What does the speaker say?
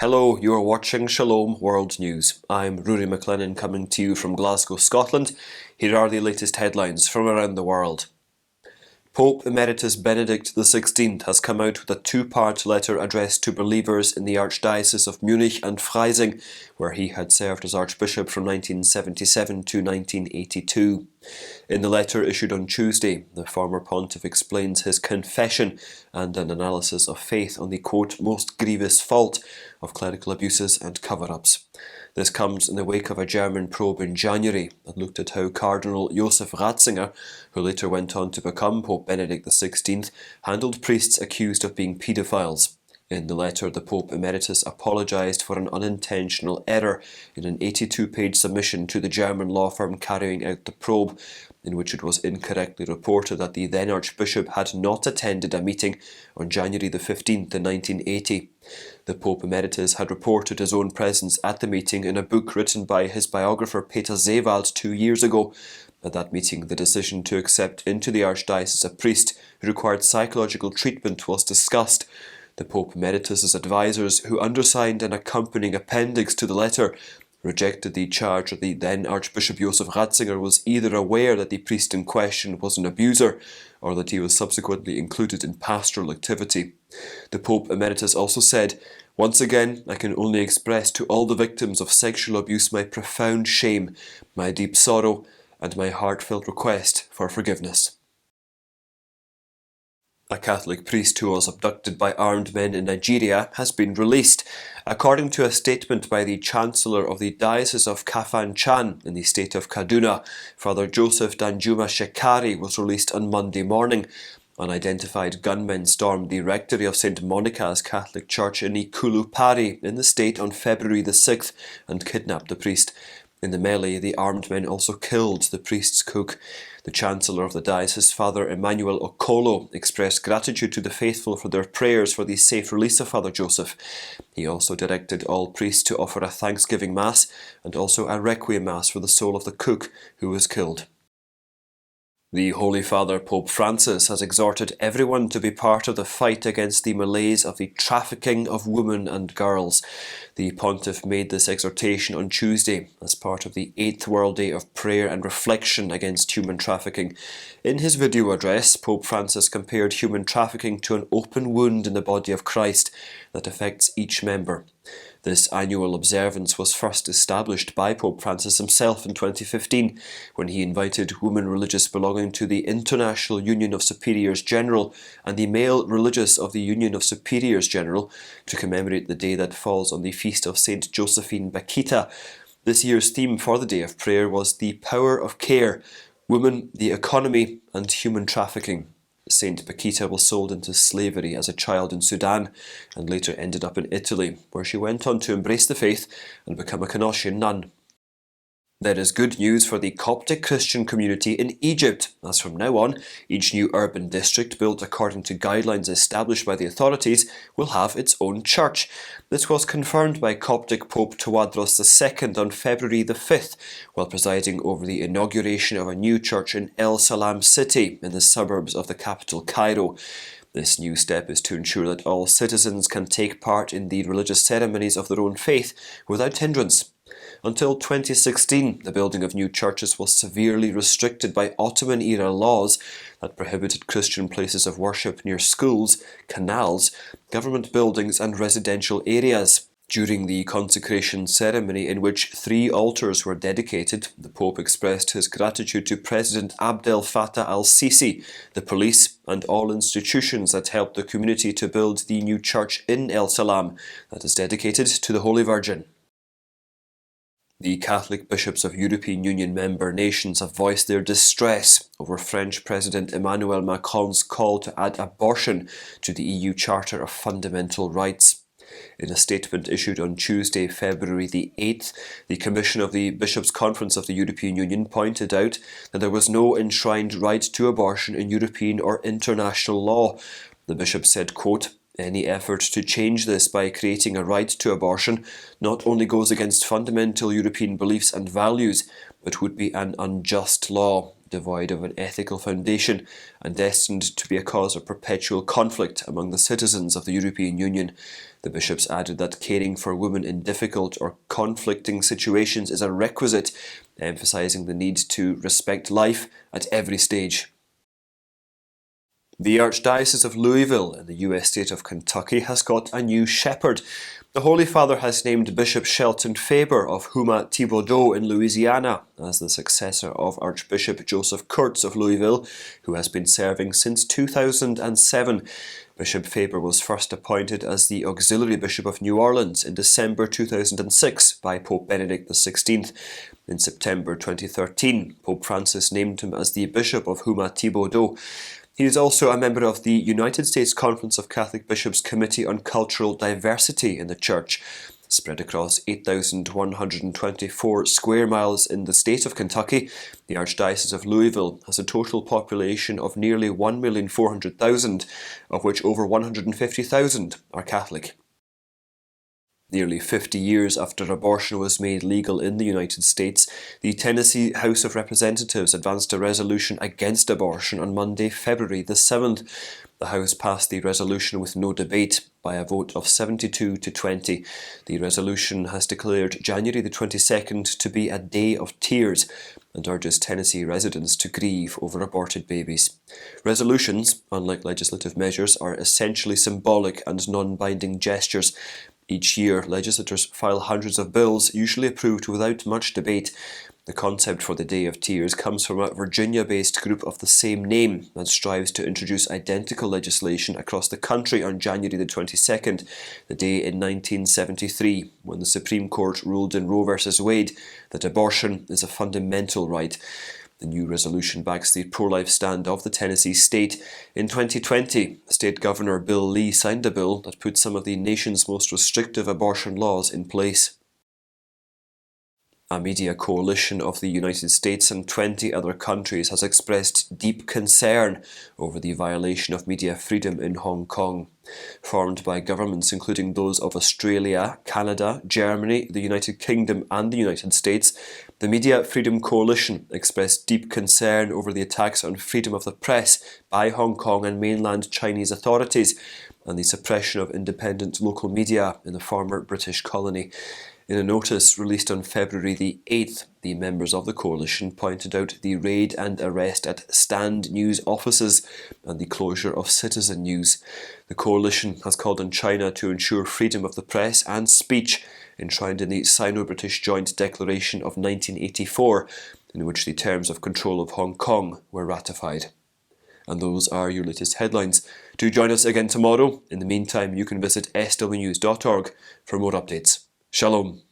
Hello, you are watching Shalom World News. I'm Rory McLennan coming to you from Glasgow, Scotland. Here are the latest headlines from around the world. Pope Emeritus Benedict XVI has come out with a two-part letter addressed to believers in the Archdiocese of Munich and Freising, where he had served as Archbishop from 1977 to 1982. In the letter issued on Tuesday, the former pontiff explains his confession and an analysis of faith on the, quote, most grievous fault of clerical abuses and cover-ups. This comes in the wake of a German probe in January that looked at how Cardinal Joseph Ratzinger, who later went on to become Pope Benedict XVI, handled priests accused of being paedophiles. In the letter, the Pope Emeritus apologised for an unintentional error in an 82-page submission to the German law firm carrying out the probe, in which it was incorrectly reported that the then Archbishop had not attended a meeting on January the 15th in 1980. The Pope Emeritus had reported his own presence at the meeting in a book written by his biographer Peter Zewald 2 years ago. At that meeting, the decision to accept into the Archdiocese a priest who required psychological treatment was discussed. The Pope Emeritus's advisers, who undersigned an accompanying appendix to the letter, rejected the charge that the then Archbishop Joseph Ratzinger was either aware that the priest in question was an abuser or that he was subsequently included in pastoral activity. The Pope Emeritus also said, "Once again, I can only express to all the victims of sexual abuse my profound shame, my deep sorrow, and my heartfelt request for forgiveness." A Catholic priest who was abducted by armed men in Nigeria has been released. According to a statement by the Chancellor of the Diocese of Kafanchan in the state of Kaduna, Fr Joseph Danjuma Shekari was released on Monday morning. Unidentified gunmen stormed the rectory of St. Monica's Catholic Church in Ikulupari in the state on February the 6th and kidnapped the priest. In the melee, the armed men also killed the priest's cook. The Chancellor of the Diocese, Father Emmanuel Okolo, expressed gratitude to the faithful for their prayers for the safe release of Father Joseph. He also directed all priests to offer a Thanksgiving Mass and also a Requiem Mass for the soul of the cook who was killed. The Holy Father Pope Francis has exhorted everyone to be part of the fight against the malaise of the trafficking of women and girls. The pontiff made this exhortation on Tuesday as part of the 8th World Day of Prayer and Reflection against human trafficking. In his video address, Pope Francis compared human trafficking to an open wound in the body of Christ that affects each member. This annual observance was first established by Pope Francis himself in 2015, when he invited women religious belonging to the International Union of Superiors General and the male religious of the Union of Superiors General to commemorate the day that falls on the feast of St. Josephine Bakita. This year's theme for the Day of Prayer was the power of care, women, the economy, and human trafficking. Saint Bakita was sold into slavery as a child in Sudan and later ended up in Italy, where she went on to embrace the faith and become a Canossian nun. There is good news for the Coptic Christian community in Egypt, as from now on, each new urban district built according to guidelines established by the authorities will have its own church. This was confirmed by Coptic Pope Tawadros II on February the 5th, while presiding over the inauguration of a new church in El Salam city in the suburbs of the capital Cairo. This new step is to ensure that all citizens can take part in the religious ceremonies of their own faith without hindrance. Until 2016, the building of new churches was severely restricted by Ottoman-era laws that prohibited Christian places of worship near schools, canals, government buildings and residential areas. During the consecration ceremony, in which 3 altars were dedicated, the Pope expressed his gratitude to President Abdel Fattah al-Sisi, the police and all institutions that helped the community to build the new church in El Salam that is dedicated to the Holy Virgin. The Catholic bishops of European Union member nations have voiced their distress over French President Emmanuel Macron's call to add abortion to the EU Charter of Fundamental Rights. In a statement issued on Tuesday, February the 8th, the Commission of the Bishops' Conference of the European Union pointed out that there was no enshrined right to abortion in European or international law. The bishops said, quote, "Any effort to change this by creating a right to abortion not only goes against fundamental European beliefs and values, but would be an unjust law," devoid of an ethical foundation and destined to be a cause of perpetual conflict among the citizens of the European Union. The bishops added that caring for women in difficult or conflicting situations is a requisite, emphasising the need to respect life at every stage. The Archdiocese of Louisville in the US state of Kentucky has got a new shepherd. The Holy Father has named Bishop Shelton Fabre of Houma Thibodaux in Louisiana as the successor of Archbishop Joseph Kurtz of Louisville, who has been serving since 2007. Bishop Fabre was first appointed as the Auxiliary Bishop of New Orleans in December 2006 by Pope Benedict XVI. In September 2013, Pope Francis named him as the Bishop of Houma Thibodaux. He is also a member of the United States Conference of Catholic Bishops Committee on Cultural Diversity in the Church. Spread across 8,124 square miles in the state of Kentucky, the Archdiocese of Louisville has a total population of nearly 1,400,000, of which over 150,000 are Catholic. Nearly 50 years after abortion was made legal in the United States, the Tennessee House of Representatives advanced a resolution against abortion on Monday, February the 7th. The House passed the resolution with no debate by a vote of 72 to 20. The resolution has declared January the 22nd to be a day of tears and urges Tennessee residents to grieve over aborted babies. Resolutions, unlike legislative measures, are essentially symbolic and non-binding gestures. Each year, legislators file hundreds of bills, usually approved without much debate. The concept for the Day of Tears comes from a Virginia-based group of the same name and strives to introduce identical legislation across the country on January the 22nd, the day in 1973, when the Supreme Court ruled in Roe v. Wade that abortion is a fundamental right. The new resolution backs the pro-life stand of the Tennessee state. In 2020, State Governor Bill Lee signed a bill that put some of the nation's most restrictive abortion laws in place. A media coalition of the United States and 20 other countries has expressed deep concern over the violation of media freedom in Hong Kong. Formed by governments including those of Australia, Canada, Germany, the United Kingdom and the United States, the Media Freedom Coalition expressed deep concern over the attacks on freedom of the press by Hong Kong and mainland Chinese authorities and the suppression of independent local media in the former British colony. In a notice released on February the 8th, the members of the coalition pointed out the raid and arrest at Stand News offices and the closure of Citizen News. The coalition has called on China to ensure freedom of the press and speech, enshrined in the Sino-British Joint Declaration of 1984, in which the terms of control of Hong Kong were ratified. And those are your latest headlines. Do join us again tomorrow. In the meantime, you can visit swnews.org for more updates. Shalom.